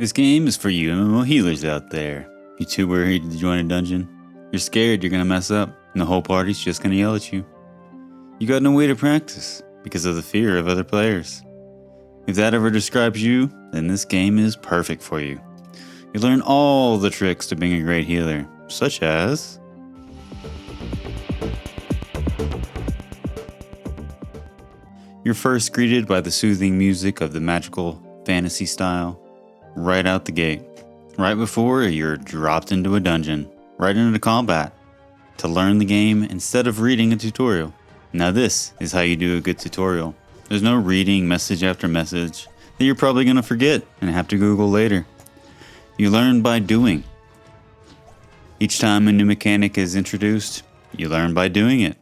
This game is for you MMO healers out there. You too worried to join a dungeon? You're scared you're gonna mess up and the whole party's just gonna yell at you. You got no way to practice because of the fear of other players. If that ever describes you, then this game is perfect for you. You learn all the tricks to being a great healer, such as you're first greeted by the soothing music of the magical fantasy style right out the gate, right before you're dropped into a dungeon, right into combat, to learn the game instead of reading a tutorial. Now this is how you do a good tutorial. There's no reading message after message that you're probably going to forget and have to Google later. You learn by doing. Each time a new mechanic is introduced, you learn by doing it.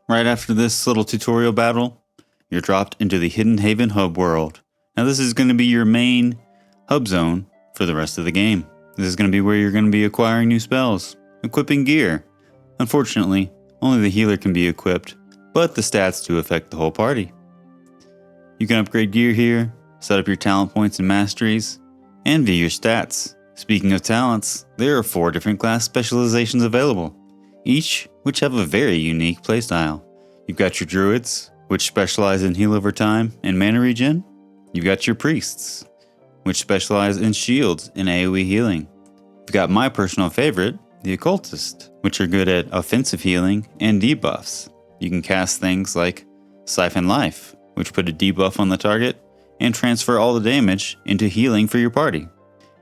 Right after this little tutorial battle, you're dropped into the Hidden Haven hub world. Now this is going to be your main hub zone for the rest of the game. This is going to be where you're going to be acquiring new spells, equipping gear. Unfortunately, only the healer can be equipped, but the stats do affect the whole party. You can upgrade gear here, set up your talent points and masteries, and view your stats. Speaking of talents, there are 4 different class specializations available, each which have a very unique playstyle. You've got your druids, which specialize in heal over time and mana regen. You've got your priests, which specialize in shields and AoE healing. You've got my personal favorite, the occultist, which are good at offensive healing and debuffs. You can cast things like Siphon Life, which put a debuff on the target and transfer all the damage into healing for your party.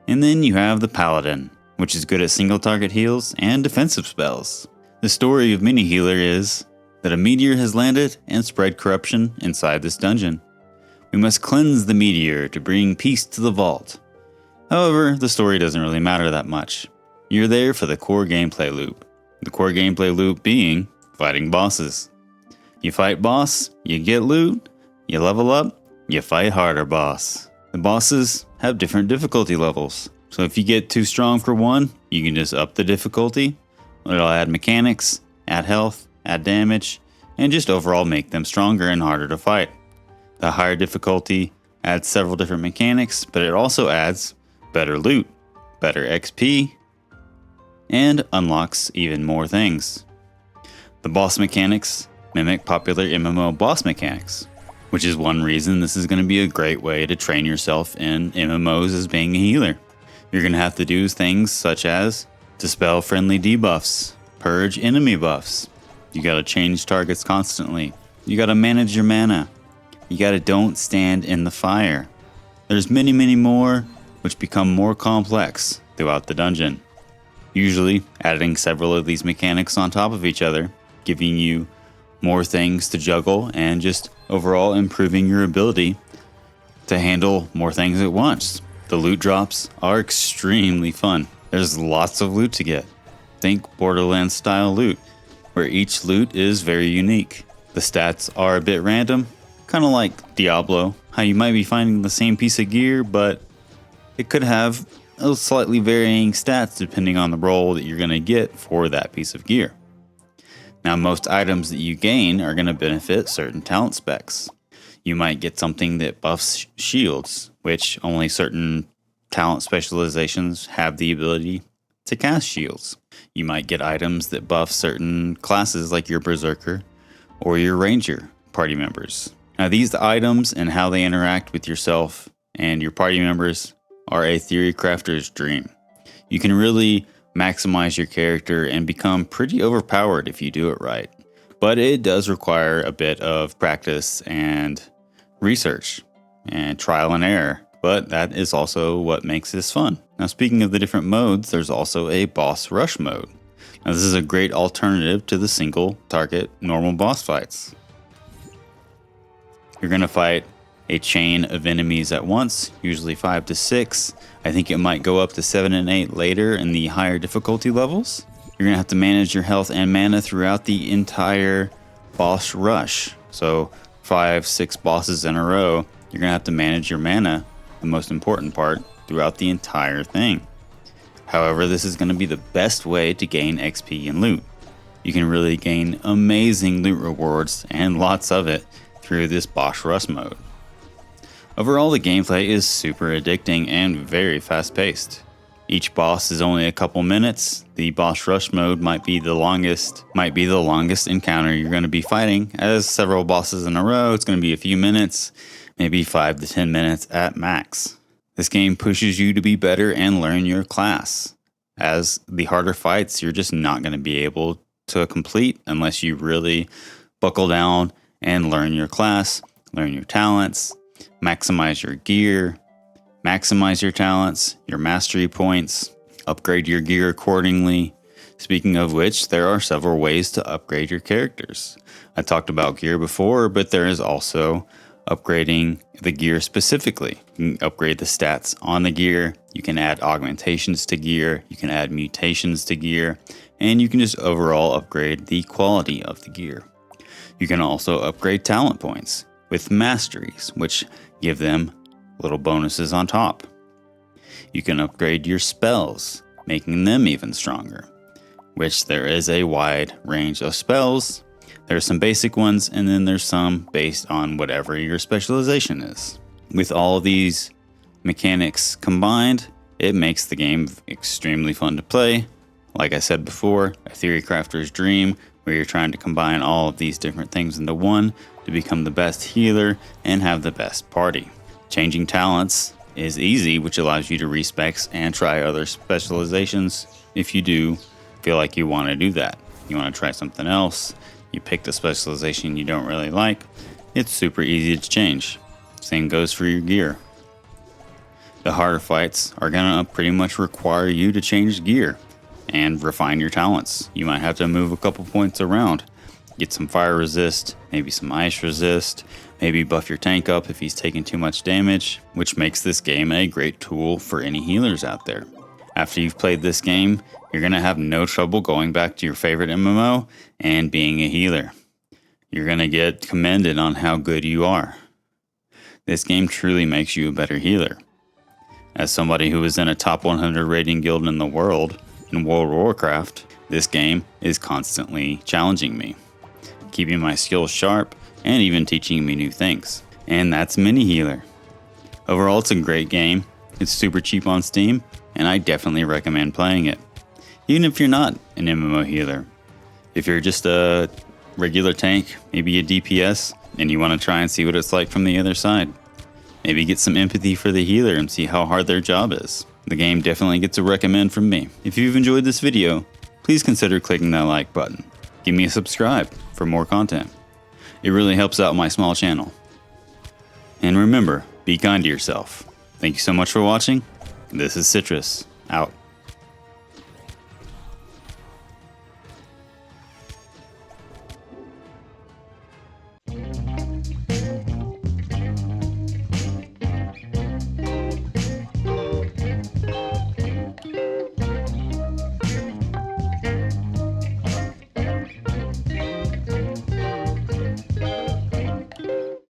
And then you have the paladin, which is good at single target heals and defensive spells. The story of Mini Healer is that a meteor has landed and spread corruption inside this dungeon. We must cleanse the meteor to bring peace to the vault. However, the story doesn't really matter that much. You're there for the core gameplay loop. The core gameplay loop being fighting bosses. You fight boss, you get loot, you level up, you fight harder boss. The bosses have different difficulty levels. So if you get too strong for one, you can just up the difficulty. It'll add mechanics, add health, add damage, and just overall make them stronger and harder to fight. The higher difficulty adds several different mechanics, but it also adds better loot, better XP, and unlocks even more things. The boss mechanics mimic popular MMO boss mechanics, which is one reason this is going to be a great way to train yourself in MMOs as being a healer. You're going to have to do things such as dispel friendly debuffs, purge enemy buffs. You got to change targets constantly. You got to manage your mana. You got to don't stand in the fire. There's many more which become more complex throughout the dungeon. Usually adding several of these mechanics on top of each other, giving you more things to juggle and just overall improving your ability to handle more things at once. The loot drops are extremely fun. There's lots of loot to get. Think Borderlands style loot, where each loot is very unique. The stats are a bit random, kind of like Diablo, how you might be finding the same piece of gear, but it could have slightly varying stats depending on the role that you're going to get for that piece of gear. Now, most items that you gain are going to benefit certain talent specs. You might get something that buffs shields, which only certain talent specializations have the ability to cast shields. You might get items that buff certain classes like your Berserker or your Ranger party members. Now, these items and how they interact with yourself and your party members are a theory crafter's dream. You can really maximize your character and become pretty overpowered if you do it right. But it does require a bit of practice and research and trial and error. But that is also what makes this fun. Now, speaking of the different modes, there's also a boss rush mode. Now, this is a great alternative to the single target normal boss fights. You're going to fight a chain of enemies at once, usually 5 to 6. I think it might go up to 7 and 8 later in the higher difficulty levels. You're going to have to manage your health and mana throughout the entire boss rush. So 5, 6 bosses in a row, you're going to have to manage your mana, the most important part, throughout the entire thing. However, this is going to be the best way to gain XP and loot. You can really gain amazing loot rewards and lots of it through this boss rush mode. Overall, the gameplay is super addicting and very fast paced. Each boss is only a couple minutes. The boss rush mode might be the longest encounter you're going to be fighting. As several bosses in a row, it's going to be a few minutes, maybe 5 to 10 minutes at max. This game pushes you to be better and learn your class. As the harder fights, you're just not going to be able to complete unless you really buckle down and learn your class, learn your talents, maximize your gear, maximize your talents, your mastery points, upgrade your gear accordingly. Speaking of which, there are several ways to upgrade your characters. I talked about gear before, but there is also upgrading the gear specifically. You can upgrade the stats on the gear, you can add augmentations to gear, you can add mutations to gear, and you can just overall upgrade the quality of the gear. You can also upgrade talent points with masteries, which give them little bonuses on top. You can upgrade your spells, making them even stronger, which there is a wide range of spells. There's some basic ones, and then there's some based on whatever your specialization is. With all of these mechanics combined, it makes the game extremely fun to play. Like I said before, a theory crafter's dream, where you're trying to combine all of these different things into one to become the best healer and have the best party. Changing talents is easy, which allows you to respecs and try other specializations if you do feel like you want to do that. You want to try something else, you picked a specialization you don't really like, it's super easy to change. Same goes for your gear. The harder fights are going to pretty much require you to change gear and refine your talents. You might have to move a couple points around. Get some fire resist, maybe some ice resist, maybe buff your tank up if he's taking too much damage, which makes this game a great tool for any healers out there. After you've played this game, you're going to have no trouble going back to your favorite MMO and being a healer. You're going to get commended on how good you are. This game truly makes you a better healer. As somebody who is in a top 100 rating guild in the world, in World of Warcraft, this game is constantly challenging me, keeping my skills sharp, and even teaching me new things. And that's Mini Healer. Overall, it's a great game. It's super cheap on Steam, and I definitely recommend playing it. Even if you're not an MMO healer. If you're just a regular tank, maybe a DPS, and you want to try and see what it's like from the other side. Maybe get some empathy for the healer and see how hard their job is. The game definitely gets a recommend from me. If you've enjoyed this video, please consider clicking that like button. Give me a subscribe for more content. It really helps out my small channel. And remember, be kind to yourself. Thank you so much for watching. This is Citrus, out.